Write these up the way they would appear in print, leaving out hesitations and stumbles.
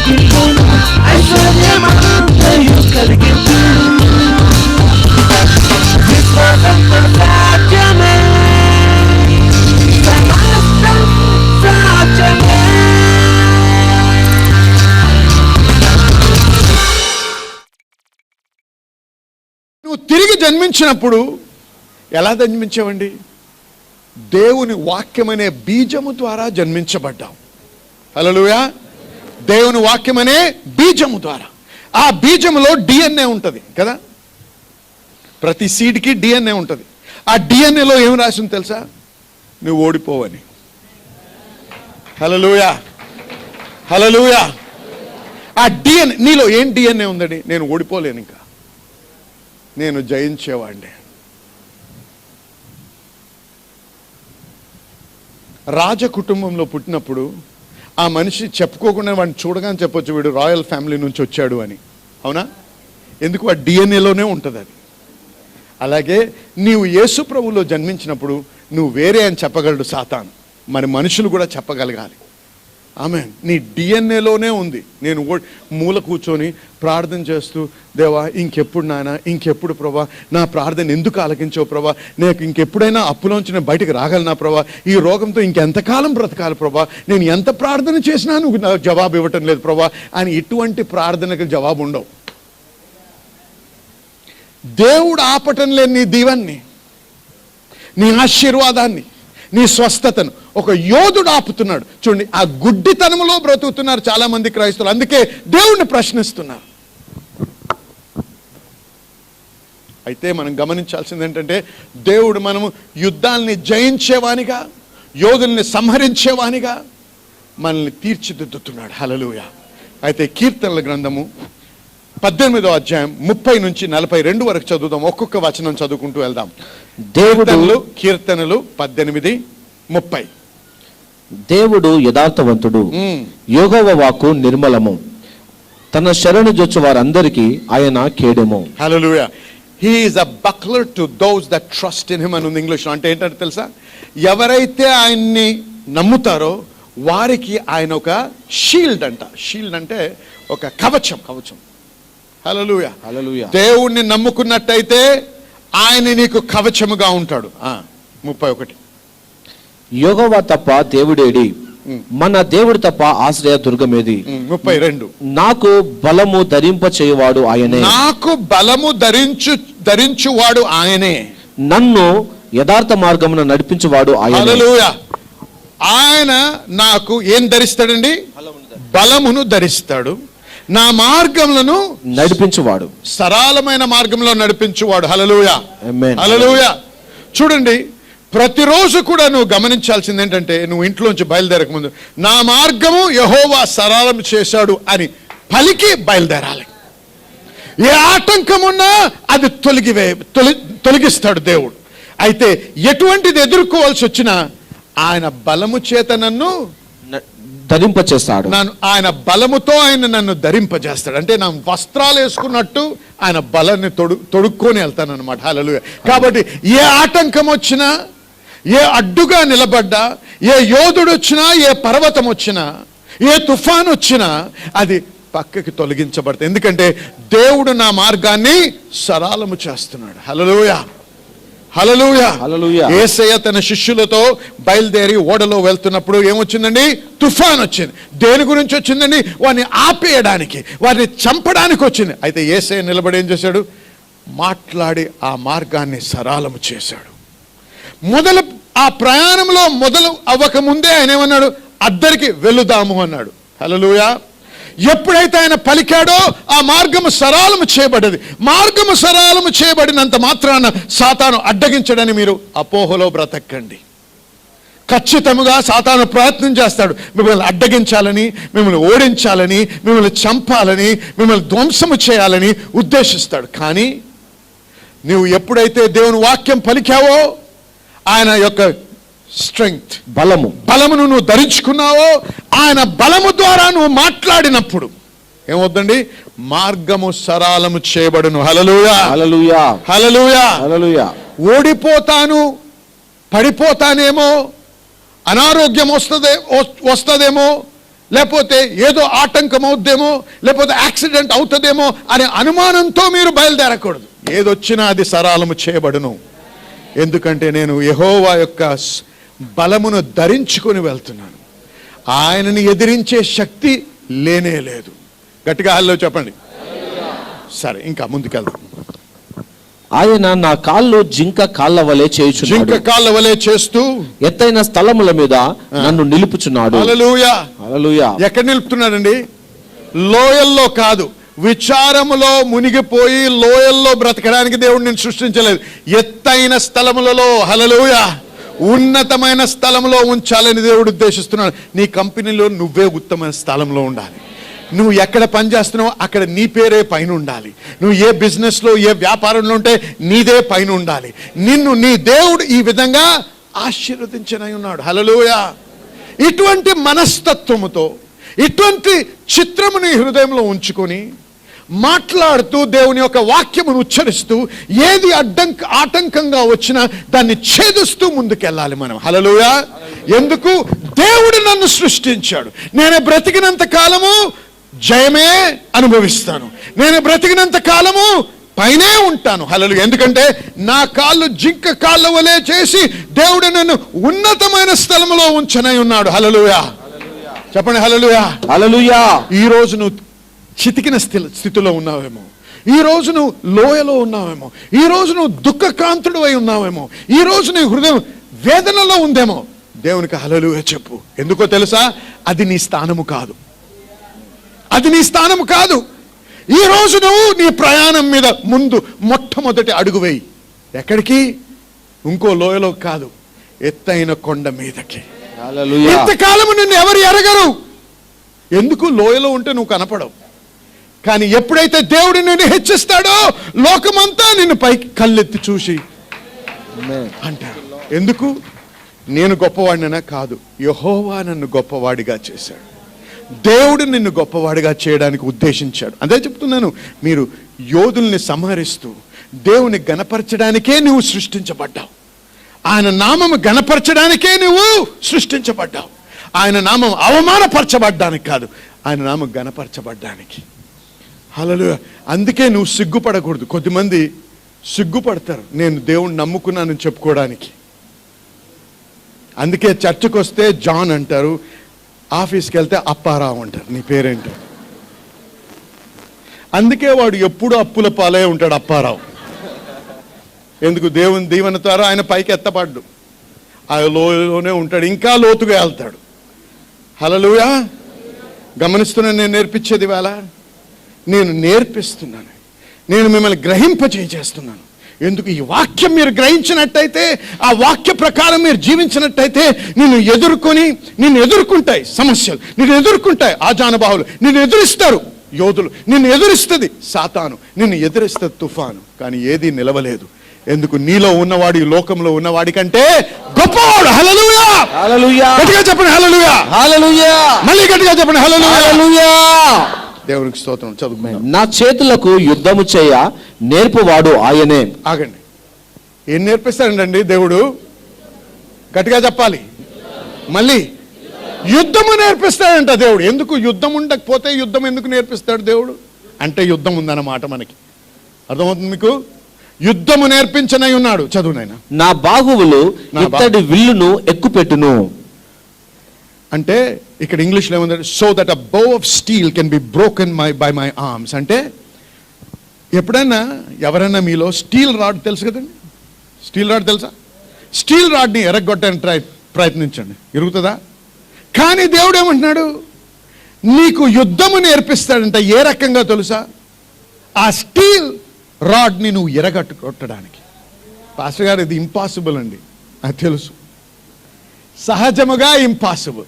రక్షించును, ఐశ్వర్యమంతయు కలిగించును. విశ్వాసంతో సాధ్యమే, సమస్తం సాధ్యమే. నువ్వు తిరిగి జన్మించినప్పుడు ఎలా జన్మించావండి? దేవుని వాక్యమనే బీజము ద్వారా జన్మించబడ్డావు. హల్లెలూయా. దేవుని వాక్యమనే బీజము ద్వారా. ఆ బీజములో డిఎన్ఏ ఉంటుంది కదా, ప్రతి సీడ్కి డిఎన్ఏ ఉంటుంది. ఆ డిఎన్ఏలో ఏం రాసింది తెలుసా? నువ్వు ఓడిపోవని. హల్లెలూయా, హల్లెలూయా. ఆ డిఎన్ఏ నీలో ఏం డిఎన్ఏ ఉందండి? నేను ఓడిపోలేను, ఇంకా నేను జయించేవాడిని. రాజ కుటుంబంలో పుట్టినప్పుడు ఆ మనిషి చెప్పుకోకుండా వాడిని చూడగానే చెప్పొచ్చు, వీడు రాయల్ ఫ్యామిలీ నుంచి వచ్చాడు అని. అవునా? ఎందుకు? ఆ డిఎన్ఏలోనే ఉంటుంది అది. అలాగే నీవు యేసు ప్రభువులో జన్మించినప్పుడు నువ్వు వేరే అని చెప్పగలడు సాతాను. మరి మనుషులు కూడా చెప్పగలగాలి. ఆమేన్. నీ డిఎన్ఏలోనే ఉంది. నేను మూల కూర్చొని ప్రార్థన చేస్తూ, దేవా ఇంకెప్పుడు నాయన, ఇంకెప్పుడు ప్రభా నా ప్రార్థన ఎందుకు ఆలకించావు ప్రభా, నాకు ఇంకెప్పుడైనా అప్పులోంచి నేను బయటకు రాగలనా ప్రభా, ఈ రోగంతో ఇంకెంతకాలం బ్రతకాలి ప్రభా, నేను ఎంత ప్రార్థన చేసినా నువ్వు నాకు జవాబు ఇవ్వటం లేదు ప్రభా అని ఇటువంటి ప్రార్థనకు జవాబు ఉండవు. దేవుడు ఆపటం లేని నీ దీవెన్ని, నీ ఆశీర్వాదాన్ని, నీ స్వస్థతను ఒక యోధుడు ఆపుతున్నాడు. చూడండి, ఆ గుడ్డితనంలో బ్రతుకుతున్నారు చాలా మంది క్రైస్తవులు. అందుకే దేవుణ్ణి ప్రశ్నిస్తున్నారు. అయితే మనం గమనించాల్సింది ఏంటంటే, దేవుడు మనము యుద్ధాలని జయించేవానిగా, యోధుల్ని సంహరించేవానిగా మనల్ని తీర్చిదిద్దుతున్నాడు. హల్లెలూయా. అయితే కీర్తనల గ్రంథము 18వ అధ్యాయం 30 నుంచి 42 వరకు చదువుదాం. ఒక్కొక్క వచనం చదువుకుంటూ వెళ్దాం. దేవుడు కీర్తనలు 18:30. దేవుడు యథార్థవంతుడు, యెహోవా వాక్కు నిర్మలము, తన శరణు జొచ్చు వారందరికీ ఆయన కేడెము. Hallelujah. He is a buckler to those that trust in him అని ఉంది ఇంగ్లీష్లో. అంటే ఏంటంటే తెలుసా, ఎవరైతే ఆయన్ని నమ్ముతారో వారికి ఆయన ఒక షీల్డ్ అంట. షీల్డ్ అంటే ఒక కవచం. హల్లెలూయా, హల్లెలూయా. దేవుణ్ణి నమ్ముకున్నట్టయితే ఆయన నీకు కవచముగా ఉంటాడు. 31. యెహోవా తప్ప దేవుడేడి, మన దేవుడు తప్ప ఆశ్రయ దుర్గమేది. 32. నాకు బలము ధరింప చేయువాడు ఆయనే, నాకు బలము ధరించువాడు ఆయనే, నన్ను యథార్థ మార్గమున నడిపించువాడు ఆయనే. హల్లెలూయా. ఆయన నాకు ఏం ధరిస్తాడండి? బలమును ధరిస్తాడు, నా మార్గములను నడిపించువాడు, సరళమైన మార్గంలో నడిపించువాడు. హల్లెలూయా, ఆమేన్. హల్లెలూయా. చూడండి, ప్రతిరోజు కూడా నువ్వు గమనించాల్సింది ఏంటంటే, నువ్వు ఇంట్లోంచి బయలుదేరక ముందు నా మార్గము యెహోవా సరళం చేశాడు అని పలికి బయలుదేరాలి. ఏ ఆటంకం ఉన్నా అది తొలగిస్తాడు దేవుడు. అయితే ఎటువంటిది ఎదుర్కోవాల్సి వచ్చినా ఆయన బలము చేత నన్ను ధరింపచేస్తాడు. ఆయన బలముతో ఆయన నన్ను ధరింపజేస్తాడు. అంటే నా వస్త్రాలు వేసుకున్నట్టు ఆయన బలాన్ని తొడుక్కొని వెళ్తాను అనమాట. హల్లెలూయా. కాబట్టి ఏ ఆటంకం వచ్చినా, ఏ అడ్డుగా నిలబడ్డా, ఏ యోధుడు వచ్చినా, ఏ పర్వతం వచ్చినా, ఏ తుఫాన్ వచ్చినా అది పక్కకి తొలగించబడుతుంది. ఎందుకంటే దేవుడు నా మార్గాన్ని సరళము చేస్తున్నాడు. హల్లెలూయా, హల్లెలూయా, హల్లెలూయా. యేసయ్య తన శిష్యులతో బయలుదేరి ఓడలో వెళ్తున్నప్పుడు ఏమొచ్చిందండి? తుఫాన్ వచ్చింది. దేని గురించి వచ్చిందండి? వారిని ఆపేయడానికి, వారిని చంపడానికి వచ్చింది. అయితే యేసయ్య నిలబడి ఏం చేశాడు? మాట్లాడి ఆ మార్గాన్ని సరళము చేశాడు. ఆ ప్రయాణంలో మొదలు అవ్వక ముందే ఆయన ఏమన్నాడు? అద్దరికి వెళుదాము అన్నాడు. హల్లెలూయా. ఎప్పుడైతే ఆయన పలికాడో ఆ మార్గము సరళము చేయబడ్డది. మార్గము సరళము చేయబడినంత మాత్రాన సాతాను అడ్డగించడని మీరు అపోహలో బ్రతకండి. ఖచ్చితంగా సాతాను ప్రయత్నం చేస్తాడు మిమ్మల్ని అడ్డగించాలని, మిమ్మల్ని ఓడించాలని, మిమ్మల్ని చంపాలని, మిమ్మల్ని ధ్వంసము చేయాలని ఉద్దేశిస్తాడు. కానీ నువ్వు ఎప్పుడైతే దేవుని వాక్యం పలికావో, ఆయన యొక్క స్ట్రెంగ్త్, బలమును నువ్వు ధరించుకున్నావో, ఆయన బలము ద్వారా నువ్వు మాట్లాడినప్పుడు ఏమవుతుందండి? మార్గము సరళము చేయబడును. హల్లెలూయా, హల్లెలూయా, హల్లెలూయా, హల్లెలూయా. ఓడిపోతాను, పడిపోతానేమో, అనారోగ్యం వస్తదేమో, లేకపోతే ఏదో ఆటంకం అవుద్దేమో, లేకపోతే యాక్సిడెంట్ అవుతుందేమో అనే అనుమానంతో మీరు బయలుదేరకూడదు. ఏదొచ్చినా అది సరళము చేయబడును. ఎందుకంటే నేను యెహోవా యొక్క బలమును ధరించుకొని వెళ్తున్నాను. ఆయనని ఎదిరించే శక్తి లేనే లేదు. గట్టిగా హల్లో చెప్పండి. సరే, ఇంకా ముందుకెళ్దాం. ఆయన నా కాళ్ళు జింక కాళ్ళ వలె చేయుచున్నాడు. జింక కాళ్ళ వలె చేస్తూ ఎత్తైన స్థలముల మీద నన్ను నిలుపుచున్నాడు. హల్లెలూయా. హల్లెలూయా. ఎక్కడ నిలుపుతున్నాడండి? లోయల్లో కాదు, విచారములో మునిగిపోయి లోయల్లో బ్రతకడానికి దేవుడు నేను సృష్టించలేదు. ఎత్తైన స్థలములలో, హల్లెలూయా, ఉన్నతమైన స్థలంలో ఉంచాలని దేవుడు ఉద్దేశిస్తున్నాడు. నీ కంపెనీలో నువ్వే ఉత్తమైన స్థలంలో ఉండాలి. నువ్వు ఎక్కడ పనిచేస్తున్నావో అక్కడ నీ పేరే పైన ఉండాలి. నువ్వు ఏ బిజినెస్లో, ఏ వ్యాపారంలో ఉంటే నీదే పైన ఉండాలి. నిన్ను నీ దేవుడు ఈ విధంగా ఆశీర్వదించనై ఉన్నాడు. హల్లెలూయా. ఇటువంటి మనస్తత్వముతో, ఇటువంటి చిత్రము నీ హృదయంలో ఉంచుకొని మాట్లాడుతూ దేవుని యొక్క వాక్యమును ఉచ్చరిస్తూ ఏది ఆటంకంగా వచ్చినా దాన్ని ఛేదిస్తూ ముందుకెళ్ళాలి మనం. హల్లెలూయా. ఎందుకు? దేవుడు నన్ను సృష్టించాడు. నేను బ్రతికినంత కాలము జయమే అనుభవిస్తాను. నేను బ్రతికినంత కాలము పైనే ఉంటాను. హల్లెలూయా. ఎందుకంటే నా కాళ్ళు జింక కాళ్ళ వలె చేసి దేవుడు నన్ను ఉన్నతమైన స్థలంలో ఉంచనై ఉన్నాడు. హల్లెలూయా. చెప్పండి హల్లెలూయా. హల్లెలూయా. ఈ రోజు నువ్వు చితికిన స్థితిలో ఉన్నావేమో, ఈ రోజు నువ్వు లోయలో ఉన్నావేమో, ఈ రోజు నువ్వు దుఃఖక్రాంతుడు అయి ఉన్నావేమో, ఈ రోజు నీ హృదయం వేదనలో ఉందేమో, దేవునికి హల్లెలూయా చెప్పు. ఎందుకో తెలుసా? అది నీ స్థానము కాదు. అది నీ స్థానము కాదు. ఈ రోజు నువ్వు నీ ప్రయాణం మీద ముందు మొట్టమొదటి అడుగు వేయి. ఎక్కడికి? ఇంకో లోయలో కాదు, ఎత్తైన కొండ మీదకి. హల్లెలూయా. ఇంతకాలము నిన్ను ఎవరు ఎరగరు. ఎందుకు? లోయలో ఉంటే నువ్వు కనపడవు. కానీ ఎప్పుడైతే దేవుడు నిన్ను హెచ్చిస్తాడో లోకమంతా నిన్ను పైకి కళ్ళెత్తి చూసి అంటారు. ఎందుకు? నేను గొప్పవాడినా కాదు, యెహోవా నన్ను గొప్పవాడిగా చేశాడు. దేవుడు నిన్ను గొప్పవాడిగా చేయడానికి ఉద్దేశించాడు. అదే చెప్తున్నాను. మీరు యోధుల్ని సంహరిస్తూ దేవుని గణపరచడానికే నువ్వు సృష్టించబడ్డావు. ఆయన నామము గణపరచడానికే నువ్వు సృష్టించబడ్డావు. ఆయన నామం అవమానపరచబడ్డానికి కాదు, ఆయన నామం గణపరచబడ్డానికి. హల్లెలూయా. అందుకే నువ్వు సిగ్గుపడకూడదు. కొద్దిమంది సిగ్గుపడతారు నేను దేవుణ్ణి నమ్ముకున్నానని చెప్పుకోవడానికి. అందుకే చర్చకు వస్తే జాన్ అంటారు, ఆఫీస్కి వెళ్తే అప్పారావు అంటారు. నీ పేరేంటి? అందుకే వాడు ఎప్పుడు అప్పుల పాలే ఉంటాడు అప్పారావు. ఎందుకు? దేవుని దీవెనతారో ఆయన పైకి ఎత్తపడ్డు, ఆ లోయలోనే ఉంటాడు, ఇంకా లోతుగా వెళ్తాడు. హల్లెలూయా. గమనిస్తున్నాను. నేను నేర్పించేది వేళ నేను నేర్పిస్తున్నాను, నేను మిమ్మల్ని గ్రహింపచేస్తున్నాను. ఎందుకు? ఈ వాక్యం మీరు గ్రహించినట్టయితే, ఆ వాక్య ప్రకారం మీరు జీవించినట్టయితే నిన్ను ఎదుర్కొంటాయి సమస్యలు, నిన్ను ఎదుర్కొంటాయి ఆజానుబాహులు, నిన్ను ఎదురిస్తారు యోధులు, నిన్ను ఎదురిస్తుంది సాతాను, నిన్ను ఎదురిస్తుంది తుఫాను. కానీ ఏది నిలవలేదు. ఎందుకు? నీలో ఉన్నవాడు ఈ లోకంలో ఉన్నవాడి కంటే గొప్పవాడు. హల్లెలూయా. హల్లెలూయా. గట్టిగా చెప్పండి హల్లెలూయా. హల్లెలూయా. మళ్ళీ గట్టిగా చెప్పండి హల్లెలూయా. హల్లెలూయా. దేవునికి స్తోత్రం. చదువుకుందాం. నా చేతులకు యుద్ధము చేయ నేర్పువాడు ఆయనే. ఆగండి. ఏం నేర్పిస్తాడండి దేవుడు? గట్టిగా చెప్పాలి. మళ్ళీ యుద్ధము నేర్పిస్తాడంట దేవుడు. ఎందుకు? యుద్ధం ఉండకపోతే యుద్ధం ఎందుకు నేర్పిస్తాడు దేవుడు? అంటే యుద్ధం ఉందన్నమాట. మనకి అర్థమవుతుంది మీకు? యుద్ధము నేర్పించనై ఉన్నాడు. చదువు నాయనా. నా బాహువులు ఇత్తడి విల్లును ఎక్కుపెట్టును. అంటే ఇక్కడ ఇంగ్లీష్లో ఏముందంటే, సో దట్ అ బో of steel can be broken by my arms. అంటే ఎప్పుడైనా ఎవరైనా మీలో స్టీల్ రాడ్ తెలుసు కదండి? స్టీల్ రాడ్ తెలుసా? స్టీల్ రాడ్ని ఎరగొట్టడానికి ప్రయత్నించండి, ఇరుగుతుందా? కానీ దేవుడు ఏమంటున్నాడు? నీకు యుద్ధము నేర్పిస్తాడంట. ఏ రకంగా తెలుసా? ఆ స్టీల్ రాడ్ని నువ్వు ఎరగొట్టడానికి. పాస్టర్ గారు, ఇది ఇంపాసిబుల్ అండి, నాకు తెలుసు, సహజముగా ఇంపాసిబుల్.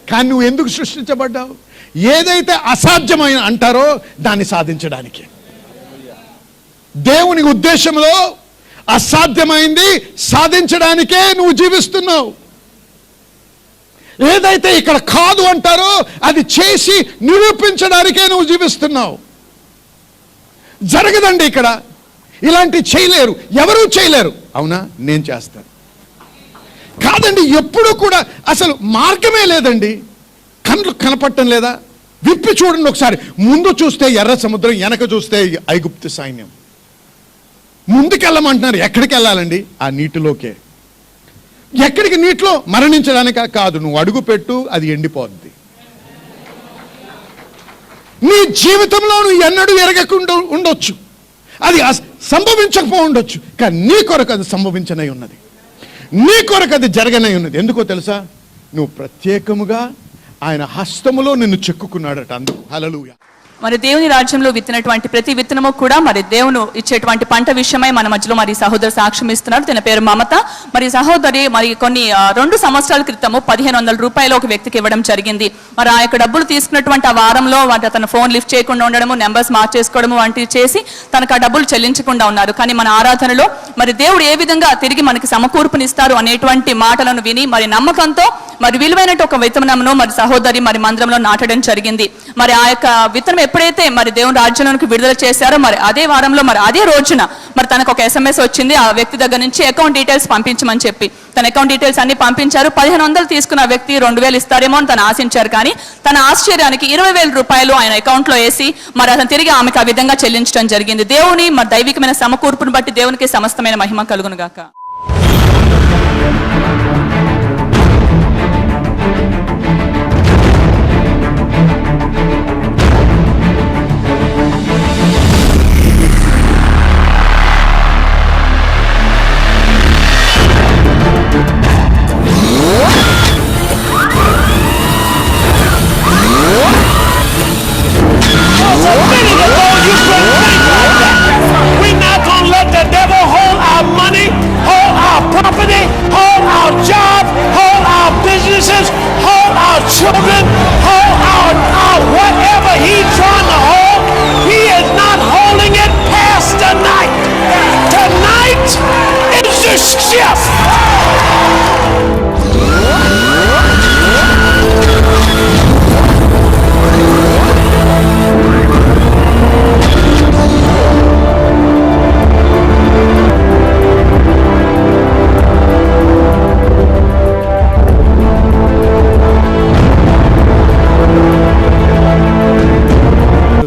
కానీ నువ్వు ఎందుకు సృష్టించబడ్డావు? ఏదైతే అసాధ్యమైన అంటారో దాన్ని సాధించడానికి. దేవుని ఉద్దేశంలో అసాధ్యమైంది సాధించడానికే నువ్వు జీవిస్తున్నావు. ఏదైతే ఇక్కడ కాదు అంటారో అది చేసి నిరూపించడానికే నువ్వు జీవిస్తున్నావు. జరగదండి ఇక్కడ, ఇలాంటి చేయలేరు, ఎవరూ చేయలేరు. అవునా? నేను చేస్తాను. కాదండి, ఎప్పుడు కూడా అసలు మార్గమే లేదండి. కళ్ళు కనపడటం లేదా? విప్పి చూడండి ఒకసారి. ముందు చూస్తే ఎర్ర సముద్రం, వెనక చూస్తే ఐగుప్తు సైన్యం. ముందుకెళ్ళమంటున్నారు. ఎక్కడికి వెళ్ళాలండి? ఆ నీటిలోకే. ఎక్కడికి? నీటిలో మరణించడానికా? కాదు. నువ్వు అడుగు పెట్టు, అది ఎండిపోద్ది. నీ జీవితంలో నువ్వు ఎన్నడూ ఎరగకుండా ఉండొచ్చు, అది సంభవించకపో ఉండొచ్చు, కానీ నీ కొరకు అది సంభవించనై ఉన్నది, నీ కొరకు అది జరగనై ఉన్నది. ఎందుకో తెలుసా? నువ్వు ప్రత్యేకముగా ఆయన హస్తములో నిన్ను చెక్కుకున్నాడట. అందుకు హల్లెలూయా. మరి దేవుని రాజ్యంలో విత్తినటువంటి ప్రతి విత్తనము కూడా మరి దేవుని ఇచ్చేటువంటి పంట విషయమై మన మధ్యలో మరి సహోదరు సాక్ష్యం ఇస్తున్నారు. తన పేరు మమత. మరి సహోదరి మరి కొన్ని 2 సంవత్సరాల క్రితము 1500 రూపాయలు ఒక వ్యక్తికి ఇవ్వడం జరిగింది. మరి ఆ యొక్క డబ్బులు తీసుకున్నటువంటి ఆ వారంలో తన ఫోన్ లిఫ్ట్ చేయకుండా ఉండడము, నెంబర్స్ మార్చేసుకోవడము వంటివి చేసి తనకు ఆ డబ్బులు చెల్లించకుండా ఉన్నారు. కానీ మన ఆరాధనలో మరి దేవుడు ఏ విధంగా తిరిగి మనకి సమకూర్పునిస్తారు అనేటువంటి మాటలను విని మరి నమ్మకంతో మరి విలువైన ఒక విత్తనమును మరి సహోదరి మరి మందిరంలో నాటడం జరిగింది. మరి ఆ యొక్క విత్తనం ఎప్పుడైతే మరి దేవుని రాజ్యంలోకి విడుదల చేశారో మరి అదే వారంలో మరి అదే రోజున మరి తనకు ఒక SMS వచ్చింది. ఆ వ్యక్తి దగ్గర నుంచి అకౌంట్ డీటెయిల్స్ పంపించమని చెప్పి తన అకౌంట్ డీటెయిల్స్ అన్ని పంపించారు. 1500 తీసుకున్న వ్యక్తి 2000 ఇస్తారేమో అని తను ఆశించారు. కానీ తన ఆశ్చర్యానికి 20,000 రూపాయలు ఆయన అకౌంట్ లో వేసి మరి అతను తిరిగి ఆమెకు ఆ విధంగా చెల్లించడం జరిగింది. దేవుని మరి దైవికమైన సమకూర్పును బట్టి దేవునికి సమస్తమైన మహిమ కలుగును గాక. We're not gonna let the devil hold our money, hold our property, hold our job, hold our businesses, hold our children, hold our whatever he's trying to hold. He is not holding it past tonight. Tonight is the shift.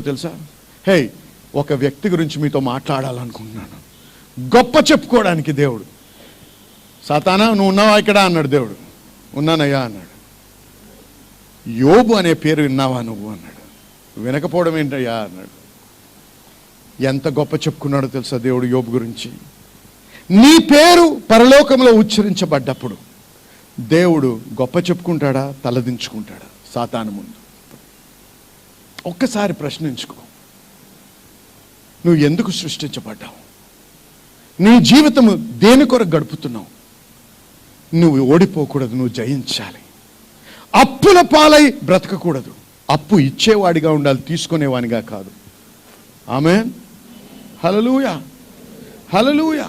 తెలుసా? హే, ఒక వ్యక్తి గురించి మీతో మాట్లాడాలనుకుంటున్నాను. గొప్ప చెప్పుకోవడానికి దేవుడు. సాతానా, నువ్వు ఉన్నావా ఇక్కడ అన్నాడు దేవుడు. ఉన్నానయ్యా అన్నాడు. యోబు అనే పేరు విన్నావా నువ్వు అన్నాడు. వినకపోవడం ఏంటయ్యా అన్నాడు. ఎంత గొప్ప చెప్పుకున్నాడో తెలుసా దేవుడు యోబు గురించి. నీ పేరు పరలోకంలో ఉచ్చరించబడ్డప్పుడు దేవుడు గొప్ప చెప్పుకుంటాడా, తలదించుకుంటాడా సాతాను ముందు? ఒక్కసారి ప్రశ్నించుకో. నువ్వు ఎందుకు సృష్టించబడ్డావు? నీ జీవితము దేని కొరకు గడుపుతున్నావు? నువ్వు ఓడిపోకూడదు, నువ్వు జయించాలి. అప్పుల పాలై బ్రతకకూడదు. అప్పు ఇచ్చేవాడిగా ఉండాలి, తీసుకునేవాడిగా కాదు. ఆమేన్. హల్లెలూయా, హల్లెలూయా.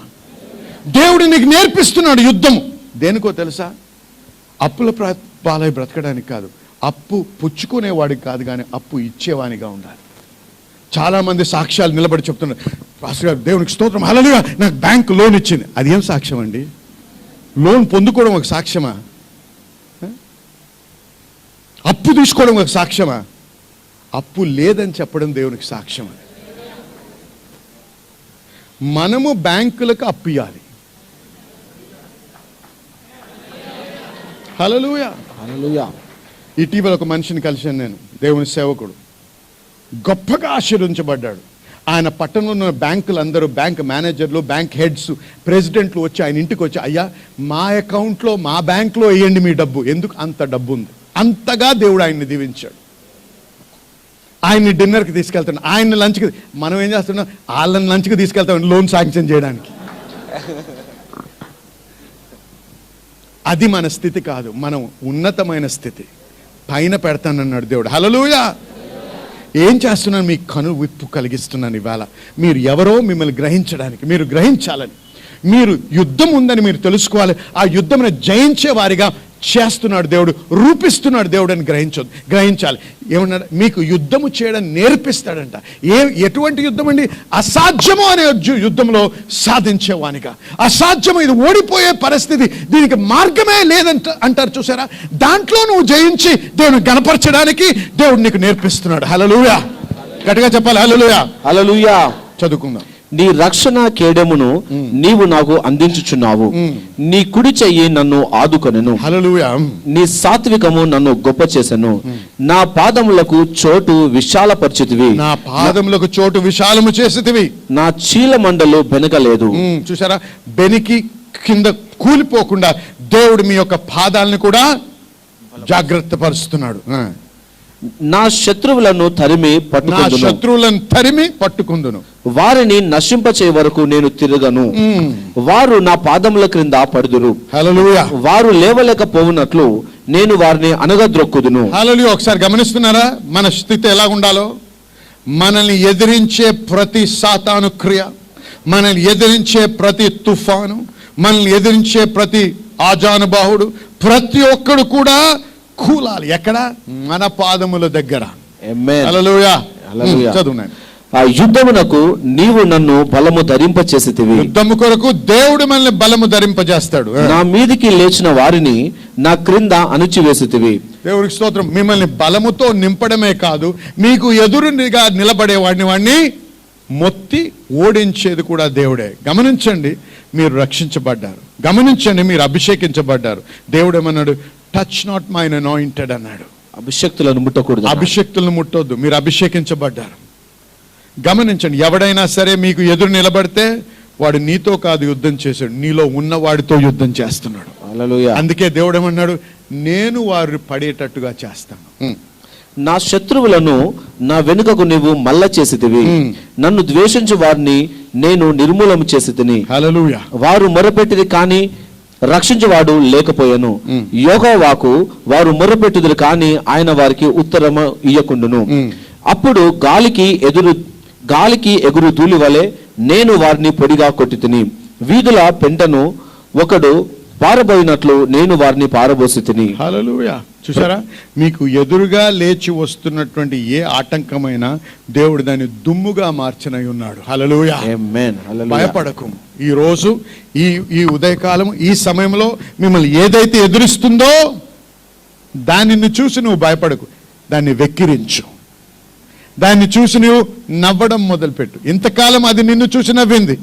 దేవుడు నీకు నేర్పిస్తున్నాడు యుద్ధము. దేనికో తెలుసా? అప్పుల పాలై బ్రతకడానికి కాదు, అప్పు పుచ్చుకునేవాడికి కాదు, కానీ అప్పు ఇచ్చేవానిగా ఉండాలి. చాలామంది సాక్ష్యాలు నిలబడి చెప్తున్నారు, పాస్టర్ గారు దేవునికి స్తోత్రం, హల్లెలూయా, నాకు బ్యాంక్ లోన్ ఇచ్చింది. అది ఏం సాక్ష్యం అండి? లోన్ పొందుకోవడం ఒక సాక్ష్యమా? అప్పు తీసుకోవడం ఒక సాక్ష్యమా? అప్పు లేదని చెప్పడం దేవునికి సాక్ష్యం. మనము బ్యాంకులకు అప్పు ఇవ్వాలి. హల్లెలూయా, హల్లెలూయా. ఇటీవల ఒక మనిషిని కలిశాను నేను, దేవుని సేవకుడు, గొప్పగా ఆశీర్వదించబడ్డాడు. ఆయన పట్టణంలో ఉన్న బ్యాంకులు అందరూ, బ్యాంక్ మేనేజర్లు, బ్యాంక్ హెడ్స్, ప్రెసిడెంట్లు వచ్చి ఆయన ఇంటికి వచ్చి, అయ్యా మా అకౌంట్లో, మా బ్యాంక్లో వేయండి మీ డబ్బు. ఎందుకు? అంత డబ్బు ఉంది. అంతగా దేవుడు ఆయన్ని దీవించాడు. ఆయన్ని డిన్నర్కి తీసుకెళ్తాను, ఆయన్ని లంచ్కి. మనం ఏం చేస్తున్నాం? వాళ్ళని లంచ్కి తీసుకెళ్తాం లోన్ శాంక్షన్ చేయడానికి. అది మన స్థితి కాదు. మనం ఉన్నతమైన స్థితి పైన పెడతానన్నాడు దేవుడు. హల్లెలూయా. ఏం చేస్తున్నాను? మీ కను విప్పు కలిగిస్తున్నాను ఇవాళ. మీరు ఎవరో మిమ్మల్ని గ్రహించడానికి, మీరు గ్రహించాలని, మీరు యుద్ధం ఉందని మీరు తెలుసుకోవాలి. ఆ యుద్ధమును జయించే వారిగా చేస్తున్నాడు దేవుడు, రూపిస్తున్నాడు దేవుడు అని గ్రహించాలి. ఏమన్నాడు? మీకు యుద్ధము చేయడం నేర్పిస్తాడంట. ఎటువంటి యుద్ధం అండి? అసాధ్యము అనే యుద్ధంలో సాధించేవానిగా. అసాధ్యము, ఇది ఓడిపోయే పరిస్థితి, దీనికి మార్గమే లేదంట అంటారు చూసారా. దాంట్లో నువ్వు జయించి దేవుని గణపరచడానికి దేవుడు నీకు నేర్పిస్తున్నాడు. హల్లెలూయా, గట్టిగా చెప్పాలి హల్లెలూయా. హల్లెలూయా. చదువుకుందాం. నీ రక్షణ కేడమును నీవు నాకు అందించుచున్నావు, నీ కుడి చెయ్యి నన్ను ఆదుకొనెను. హల్లెలూయా. నీ సాత్వికము నన్ను గొప్ప చేసెను, నా పాదములకు చోటు విశాలపరిచితివి. నా పాదములకు చోటు విశాలము చేసితివి. నా చీల మండలు బెనకలేదు. చూసారా, బెనికి కింద కూలిపోకుండా దేవుడు మీ యొక్క పాదాలను కూడా జాగ్రత్త పరుస్తున్నాడు. నా శత్రువులను తరిమి పట్టుకుందును, వారిని నశింపచే వరకు నేను తిరగను. వారు నా పాదముల క్రింద పడుదురు, హల్లెలూయా. వారు లేవలేకపోవునట్లు నేను వారిని అనగద్రొక్కుదును. హల్లెలూయా. ఒకసారి గమనిస్తున్నారా మన స్థితి ఎలా ఉండాలో? మనల్ని ఎదిరించే ప్రతి సాతాను క్రియ, మనల్ని ఎదిరించే ప్రతి తుఫాను, మనల్ని ఎదిరించే ప్రతి ఆజానుబాహుడు, ప్రతి ఒక్కడు కూడా కూలాలి. ఎక్కడ? మన పాదముల దగ్గర. ఆమేన్. హల్లెలూయా. హల్లెలూయా. చదువునాను. ఆ యుద్ధమునకు నీవు నన్ను బలము ధరింపచేసితివి. యుద్ధము కొరకు దేవుడు మనల్ని బలము ధరింపజేస్తాడు. నా మీదికి లేచిన వారిని నా క్రింద అణిచివేసితివి. దేవుడికి స్తోత్రం. మిమ్మల్ని బలముతో నింపడమే కాదు, మీకు ఎదురుగా నిలబడే వాడిని మొత్తి ఓడించేది కూడా దేవుడే. గమనించండి, మీరు రక్షించబడ్డారు. గమనించండి, మీరు అభిషేకించబడ్డారు. దేవుడు ఏమన్నాడు? టచ్ నాట్ మైన్ అనాయింటెడ్ అన్నాడు. అభిషక్తులను ముట్టకూడదు. అభిషక్తులను ముట్టొద్దు, మీరు అభిషేకించబడ్డారు. గమనించండి, ఎవడైనా సరే మీకు ఎదురు నిలబడితే వాడు నీతో కాదు యుద్ధం చేశాడు, నీలో ఉన్న వాడితో యుద్ధం చేస్తున్నాడు. హల్లెలూయా. అందుకే దేవుడు ఏమన్నాడు? నేను వారు పడేటట్టుగా చేస్తాను. నా శత్రువులను నా వెనుకకు నీవు మల్ల చేసితివి, నన్ను ద్వేషించు వారిని నేను నిర్మూలన చేసితిని. హల్లెలూయా. వారు మొరపెట్టిది కానీ రక్షించువాడు లేకపోయాను. యెహోవాకు వారు మొరపెట్టుదురు కానీ ఆయన వారికి ఉత్తరము ఇయ్యకుండును. అప్పుడు గాలికి ఎగురు ధూళి వలె నేను వారిని పొడిగా కొట్టితిని. వీధుల పెంటను ఒకడు పారబోయినట్లు నేను వారిని పారబోసితిని. హల్లెలూయా. చూసారా, మీకు ఎదురుగా లేచి వస్తున్నటువంటి ఏ ఆటంకమైనా దేవుడు దాన్ని దుమ్ముగా మార్చనై ఉన్నాడు. హల్లెలూయా. ఆమేన్. హల్లెలూయా. భయపడకు. ఈ రోజు ఈ ఉదయకాలం ఈ సమయంలో మిమ్మల్ని ఏదైతే ఎదురిస్తుందో దానిని చూసి నువ్వు భయపడకు, దాన్ని వెక్కిరించు. దాన్ని చూసి నువ్వు నవ్వడం మొదలుపెట్టు. ఇంతకాలం అది నిన్ను చూసి నవ్వింది,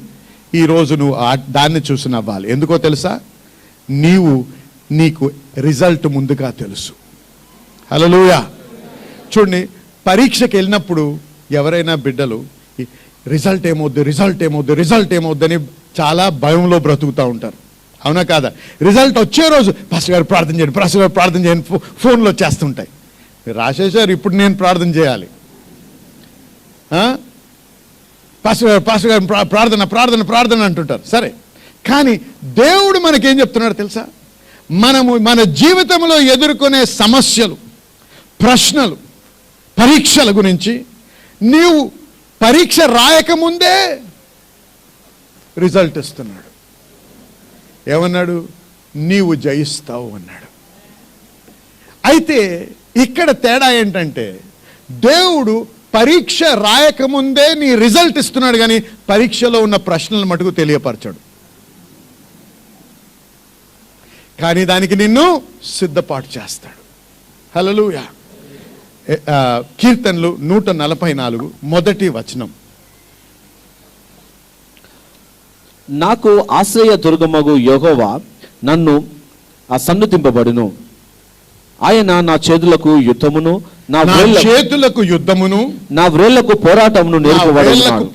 ఈ రోజు నువ్వు దాన్ని చూసి నవ్వాలి. ఎందుకో తెలుసా? నీకు రిజల్ట్ ముందుగా తెలుసు. హల్లెలూయా. చూడండి, పరీక్షకి వెళ్ళినప్పుడు ఎవరైనా బిడ్డలు రిజల్ట్ ఏమవుద్దని చాలా భయంలో బ్రతుకుతూ ఉంటారు. అవునా కాదా? రిజల్ట్ వచ్చే రోజు పాస్టర్ గారు ప్రార్థన చేయండి ఫోన్లో వచ్చేస్తుంటాయి. రాసేశారు, ఇప్పుడు నేను ప్రార్థన చేయాలి. పాస్టర్ గారు ప్రార్థన అంటుంటారు. సరే, కానీ దేవుడు మనకేం చెప్తున్నాడు తెలుసా? మన జీవితంలో ఎదుర్కొనే సమస్యలు, ప్రశ్నలు, పరీక్షల గురించి నీవు పరీక్ష రాయకముందే రిజల్ట్ ఇస్తున్నాడు. ఏమన్నాడు? నీవు జయిస్తావు అన్నాడు. అయితే ఇక్కడ తేడా ఏంటంటే, దేవుడు పరీక్ష రాయకముందే నీ రిజల్ట్ ఇస్తున్నాడు, కానీ పరీక్షలో ఉన్న ప్రశ్నలు మటుకు తెలియపరచాడు. కానీ దానికి నిన్ను సిద్ధపాటు చేస్తాడు. హల్లెలూయా. కీర్తనలు 144 మొదటి వచనం. నాకు ఆశ్రయ దుర్గమగు యెహోవా నన్ను సన్నుతింపబడును. ఆయన నా చేతులకు యుద్ధమును నా వ్రేళ్లకు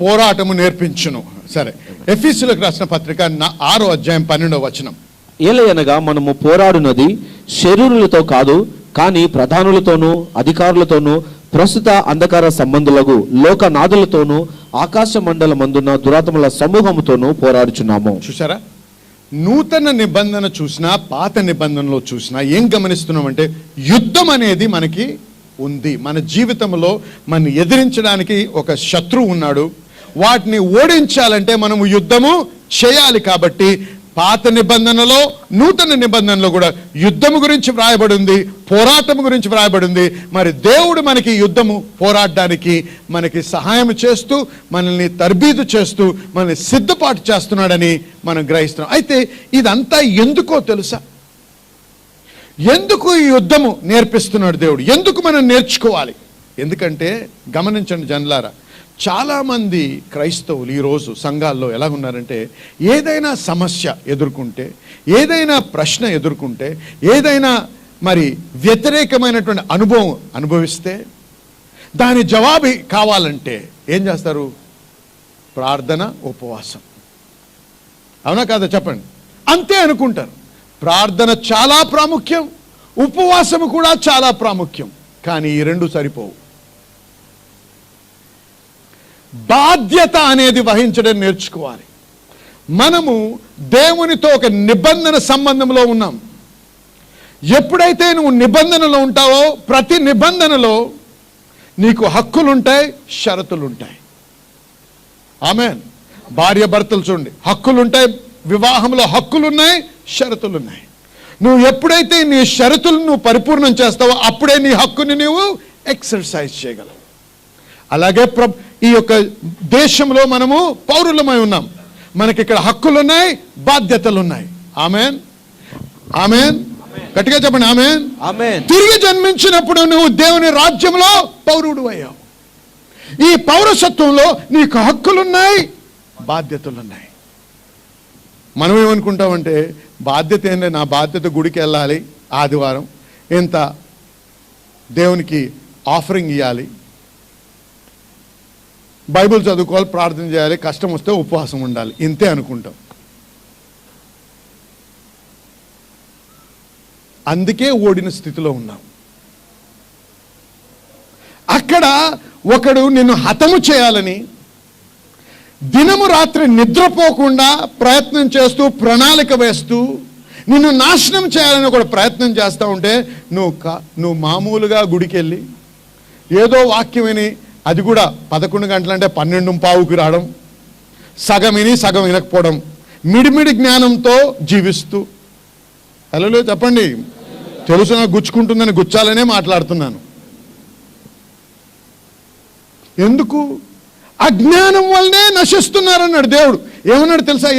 పోరాటము నేర్పించును. సరే, ఎఫెసీయులకు రాసిన పత్రిక 6వ అధ్యాయం 12వ వచనం. ఏలయనగా మనము పోరాడునది శరీరులతో కాదు, కానీ ప్రధానులతోనూ అధికారులతోనూ ప్రస్తుత అంధకార సంబంధులకు లోకనాథులతోనూ ఆకాశ మండలమందున్న దురాత్మల సమూహముతోనూ పోరాడుచున్నాము. చూసారా, నూతన నిబంధన చూసినా పాత నిబంధనలో చూసినా ఏం గమనిస్తున్నామంటే, యుద్ధం అనేది మనకి ఉంది. మన జీవితంలో మనం ఎదిరించడానికి ఒక శత్రువు ఉన్నాడు. వాటిని ఓడించాలంటే మనము యుద్ధము చేయాలి. కాబట్టి పాత నిబంధనలో నూతన నిబంధనలో కూడా యుద్ధము గురించి వ్రాయబడి ఉంది, పోరాటం గురించి వ్రాయబడి ఉంది. మరి దేవుడు మనకి యుద్ధము పోరాడడానికి మనకి సహాయం చేస్తూ, మనల్ని తర్బీదు చేస్తూ, మనల్ని సిద్ధపాటు చేస్తున్నాడని మనం గ్రహిస్తున్నాం. అయితే ఇదంతా ఎందుకో తెలుసా? ఎందుకు ఈ యుద్ధము నేర్పిస్తున్నాడు దేవుడు? ఎందుకు మనం నేర్చుకోవాలి? ఎందుకంటే గమనించండి జనులారా, చాలామంది క్రైస్తవులు ఈరోజు సంఘాల్లో ఎలా ఉన్నారంటే, ఏదైనా సమస్య ఎదుర్కొంటే, ఏదైనా ప్రశ్న ఎదుర్కొంటే, ఏదైనా మరి వ్యతిరేకమైనటువంటి అనుభవం అనుభవిస్తే దాని జవాబు కావాలంటే ఏం చేస్తారు? ప్రార్థన, ఉపవాసం. అవునా కాదా చెప్పండి? అంతే అనుకుంటారు. ప్రార్థన చాలా ప్రాముఖ్యం, ఉపవాసము కూడా చాలా ప్రాముఖ్యం. కానీ ఈ రెండు సరిపోవు. బాధ్యత అనేది వహించడం నేర్చుకోవాలి. మనము దేవునితో ఒక నిబంధన సంబంధంలో ఉన్నాం. ఎప్పుడైతే నువ్వు నిబంధనలో ఉంటావో, ప్రతి నిబంధనలో నీకు హక్కులుంటాయి, షరతులుంటాయి. ఆమేన్. భార్య భర్తలు చూడండి, హక్కులుంటాయి, వివాహంలో హక్కులున్నాయి, షరతులున్నాయి. నువ్వు ఎప్పుడైతే నీ షరతులను నువ్వు పరిపూర్ణం చేస్తావో అప్పుడే నీ హక్కుని నువ్వు ఎక్సర్సైజ్ చేయగలవు. అలాగే ఈ యొక్క దేశంలో మనము పౌరులమై ఉన్నాం. మనకి ఇక్కడ హక్కులున్నాయి, బాధ్యతలున్నాయి. ఆమేన్, ఆమేన్. గట్టిగా చెప్పండి ఆమేన్, ఆమేన్. తిరిగి జన్మించినప్పుడు నువ్వు దేవుని రాజ్యంలో పౌరుడు అయ్యావు. ఈ పౌరసత్వంలో నీకు హక్కులున్నాయి, బాధ్యతలున్నాయి. మనం ఏమనుకుంటామంటే, బాధ్యత ఏంటంటే, నా బాధ్యత గుడికి వెళ్ళాలి, ఆదివారం ఎంత దేవునికి ఆఫరింగ్ ఇవ్వాలి, బైబిల్ చదువుకోవాలి, ప్రార్థన చేయాలి, కష్టం వస్తే ఉపవాసం ఉండాలి, ఇంతే అనుకుంటాం. అందుకే ఓడిన స్థితిలో ఉన్నాం. అక్కడ ఒకడు నిన్ను హతము చేయాలని దినము రాత్రి నిద్రపోకుండా ప్రయత్నం చేస్తూ, ప్రణాళిక వేస్తూ, నిన్ను నాశనం చేయాలని ఒకడు ప్రయత్నం చేస్తూ ఉంటే నువ్వు మామూలుగా గుడికి వెళ్ళి ఏదో వాక్యం విని, అది కూడా 11 గంటలంటే 12:15కి రావడం, సగం విని సగం వినకపోవడం, మిడిమిడి జ్ఞానంతో జీవిస్తూ. హలో చెప్పండి. తెలుసు నాకు గుచ్చుకుంటుందని గుచ్చాలనే మాట్లాడుతున్నాను. ఎందుకు? అజ్ఞానం వల్లనే నశిస్తున్నారన్నాడు దేవుడు. ఏమన్నాడు తెలుసా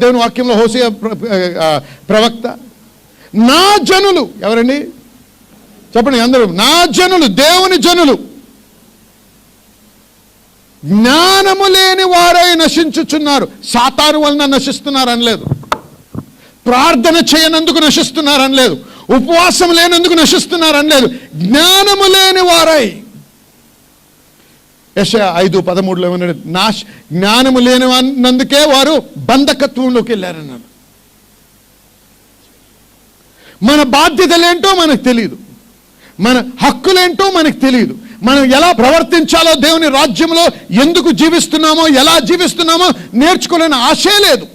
దేవుని వాక్యంలో? హోషేయ ప్రవక్త, నా జనులు ఎవరండి చెప్పండి అందరూ? నా జనులు, దేవుని జనులు జ్ఞానము లేని వారై నశించుచున్నారు. సాతాను వలన నశిస్తున్నారు అనలేదు, ప్రార్థన చేయనందుకు నశిస్తున్నారు అనలేదు, ఉపవాసం లేనందుకు నశిస్తున్నారు అనలేదు. జ్ఞానము లేని వారై. యెషయా 5:13 ఏమన్నాడు? జ్ఞానము లేనినందుకే వారు బంధకత్వంలోకి వెళ్ళారన్నాడు. మన బాధ్యతలేంటో మనకు తెలియదు, మన హక్కులేంటో మనకు తెలియదు, మనం ఎలా ప్రవర్తించాలో, దేవుని రాజ్యంలో ఎందుకు జీవిస్తున్నామో, ఎలా జీవిస్తున్నామో నేర్చుకోలేని ఆశే లేదు.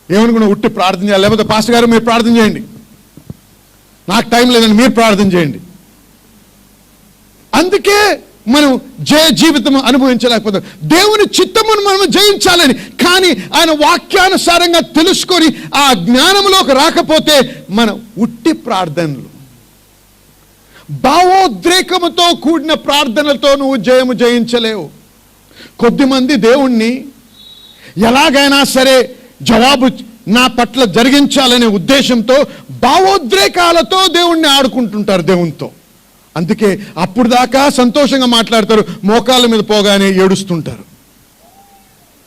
ఏమనుకున్నా? ఉట్టి ప్రార్థన చేయాలి, లేకపోతే పాస్టర్ గారు మీరు ప్రార్థన చేయండి, నాకు టైం లేదండి మీరు ప్రార్థన చేయండి. అందుకే మనం జీవితం అనుభవించలేకపోతాం. దేవుని చిత్తమును మనం జయించాలని, కానీ ఆయన వాక్యానుసారంగా తెలుసుకొని ఆ జ్ఞానంలోకి రాకపోతే మన ఉట్టి ప్రార్థనలు, భావోద్రేకముతో కూడిన ప్రార్థనలతో నువ్వు జయించలేవు. కొద్దిమంది దేవుణ్ణి ఎలాగైనా సరే జవాబు నా పట్ల జరిగించాలనే ఉద్దేశంతో భావోద్రేకాలతో దేవుణ్ణి ఆడుకుంటుంటారు దేవునితో. అందుకే అప్పుడు దాకా సంతోషంగా మాట్లాడతారు, మోకాళ్ళ మీద పోగానే ఏడుస్తుంటారు.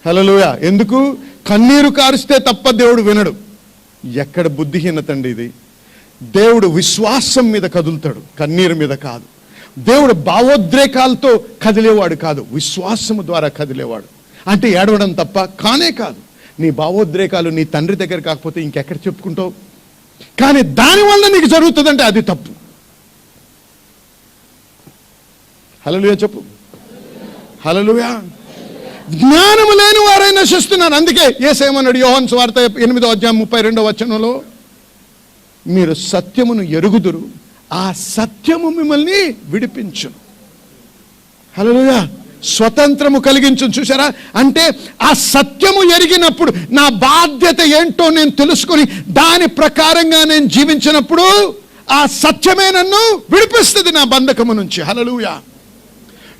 హల్లెలూయా. ఎందుకు? కన్నీరు కారిస్తే తప్ప దేవుడు వినడు. ఎక్కడ బుద్ధిహీనత అండి ఇది! దేవుడు విశ్వాసం మీద కదులుతాడు, కన్నీరు మీద కాదు. దేవుడు భావోద్రేకాలతో కదిలేవాడు కాదు, విశ్వాసము ద్వారా కదిలేవాడు. అంటే ఏడవడం తప్ప కానే కాదు. నీ భావోద్రేకాలు నీ తండ్రి దగ్గర కాకపోతే ఇంకెక్కడ చెప్పుకుంటావు? కానీ దానివల్ల నీకు జరుగుతుందంటే అది తప్పు. హల్లెలూయా చెప్పు. హల్లెలూయా. జ్ఞానము లేని వారై నశిస్తున్నారు. అందుకే యేసేమన్నాడు యోహాను సువార్త 8:32 మీరు సత్యమును ఎరుగుదురు, ఆ సత్యము మిమ్మల్ని విడిపించును. హల్లెలూయా. స్వతంత్రము కలిగించును. చూసారా? అంటే ఆ సత్యము ఎరిగినప్పుడు, నా బాధ్యత ఏంటో నేను తెలుసుకొని దాని ప్రకారంగా నేను జీవించినప్పుడు ఆ సత్యమే నన్ను విడిపిస్తుంది నా బంధకము నుంచి. హల్లెలూయా.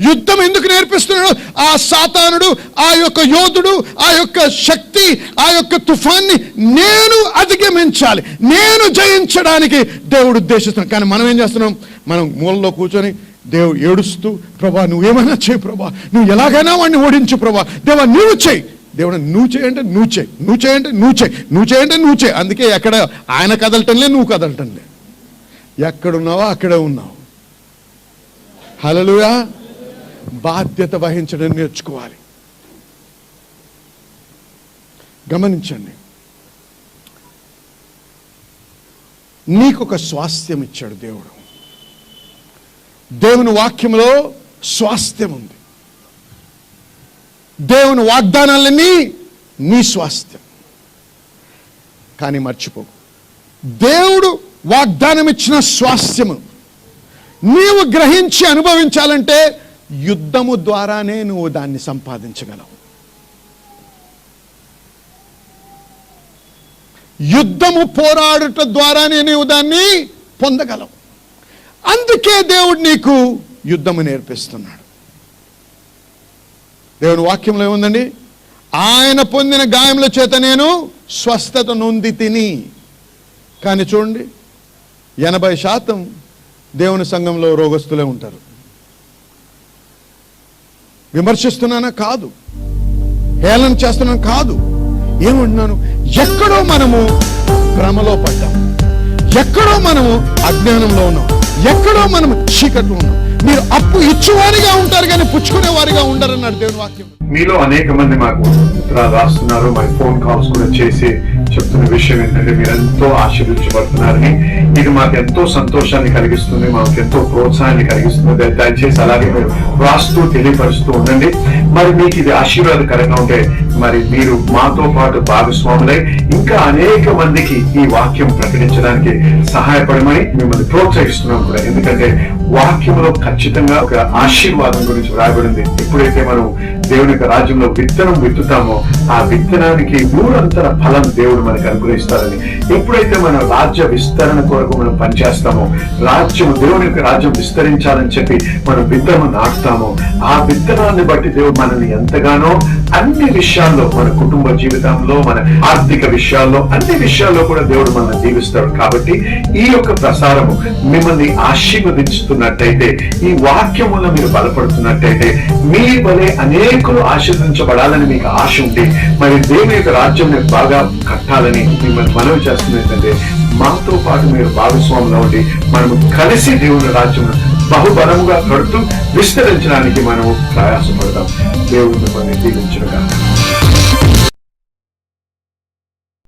యుద్ధం ఎందుకు నేర్పిస్తున్నాడు? ఆ సాతానుడు, ఆ యొక్క యోధుడు, ఆ యొక్క శక్తి, ఆ యొక్క తుఫాన్ని నేను అధిగమించాలి, నేను జయించడానికి దేవుడు ఉద్దేశిస్తున్నాడు. కానీ మనం ఏం చేస్తున్నాం? మనం మూలలో కూర్చొని దేవుడు ఏడుస్తూ, ప్రభా నువ్వేమైనా చేయి ప్రభా, నువ్వు ఎలాగైనా వాడిని ఓడించు ప్రభా, దేవా నువ్వు చేయి. దేవుడు నువ్వు చేయంటే నువ్వు చేయి, నువ్వు చేయంటే నువ్వు చేయి, నువ్వు చేయంటే నువ్వు చేయి. అందుకే ఎక్కడ ఆయన కదలటంలే, నువ్వు కదలటంలే, ఎక్కడున్నావో అక్కడే ఉన్నావు. హల్లెలూయా. బాధ్యత వహించడం నేర్చుకోవాలి. గమనించండి, నీకొక స్వాస్థ్యం ఇచ్చాడు దేవుడు. దేవుని వాక్యంలో స్వాస్థ్యం ఉంది. దేవుని వాగ్దానాలన్నీ నీ స్వాస్థ్యం. కానీ మర్చిపో, దేవుడు వాగ్దానం ఇచ్చిన స్వాస్థ్యము నీవు గ్రహించి అనుభవించాలంటే యుద్ధము ద్వారానే నువ్వు దాన్ని సంపాదించగలవు. యుద్ధము పోరాడుట ద్వారానే నీవు దాన్ని పొందగలవు. అందుకే దేవుడు నీకు యుద్ధము నేర్పిస్తున్నాడు. దేవుని వాక్యంలో ఏముందండి? ఆయన పొందిన గాయముల చేత నేను స్వస్థత నొంది తిని. కానీ చూడండి, 80% దేవుని సంఘంలో రోగస్తులే ఉంటారు. విమర్శిస్తున్నానా? కాదు. హేళన చేస్తున్నాను? కాదు. ఏమంటున్నాను? ఎక్కడో మనము భ్రమలో పడ్డాం, ఎక్కడో మనము అజ్ఞానంలో ఉన్నాం, ఎక్కడో మనము చీకట్లో ఉన్నాం. మీరు అప్పు ఇచ్చువారిగా ఉంటారు కానీ పుచ్చుకునే వారిగా ఉండరన్నాడు దేవుని వాక్యం. మీలో అనేక మంది మాకు ఉత్తరాలు రాస్తున్నారు, మరి ఫోన్ కాల్స్ కూడా చేసి చెప్తున్న విషయం ఏంటంటే మీరు ఎంతో ఆశీర్వదించబడుతున్నారని. ఇది మాకు ఎంతో సంతోషాన్ని కలిగిస్తుంది, మాకు ఎంతో ప్రోత్సాహాన్ని కలిగిస్తుంది. దయచేసి అలాగే మీరు రాస్తూ తెలియపరుస్తూ ఉండండి. మరి మీకు ఇది ఆశీర్వాదకరంగా ఉంటే మరి మీరు మాతో పాటు భాగస్వాములై ఇంకా అనేక మందికి ఈ వాక్యం ప్రకటించడానికి సహాయపడమని మిమ్మల్ని ప్రోత్సహిస్తున్నాం కూడా. ఎందుకంటే వాక్యంలో ఖచ్చితంగా ఒక ఆశీర్వాదం గురించి రాయబడింది. ఎప్పుడైతే మనం దేవుని యొక్క రాజ్యంలో విత్తనం విత్తుతామో ఆ విత్తనానికి 100 ఫలం దేవుడు మనకు అనుగ్రహిస్తారని. ఎప్పుడైతే మన రాజ్య విస్తరణ కొరకు మనం పనిచేస్తామో, దేవుని యొక్క రాజ్యం విస్తరించాలని చెప్పి మనం విత్తనం నాటుతామో, ఆ విత్తనాన్ని బట్టి దేవుడు మనల్ని ఎంతగానో అన్ని విషయాల్లో, మన కుటుంబ జీవితంలో, మన ఆర్థిక విషయాల్లో, అన్ని విషయాల్లో కూడా దేవుడు మనల్ని దీవిస్తాడు. కాబట్టి ఈ యొక్క ప్రసారము మిమ్మల్ని ఆశీర్వదించుతున్నట్టయితే, ఈ వాక్యం వల్ల మీరు బలపడుతున్నట్టయితే, మీ వలె అనేకులు ఆశీర్వదించబడాలని మీకు ఆశ ఉండి మరి దేవుని యొక్క రాజ్యం బాగా కట్టాలని మిమ్మల్ని మనవి చేస్తుంది ఏంటంటే, మాతో పాటు మీరు భాగస్వాములు ఉండి మనము కలిసి దేవుని రాజ్యం బహుబలముగా కడుతూ విస్తరించడానికి మనము ప్రయాసపడదాం. దేవుడు మిమ్మల్ని దీవించుగాక.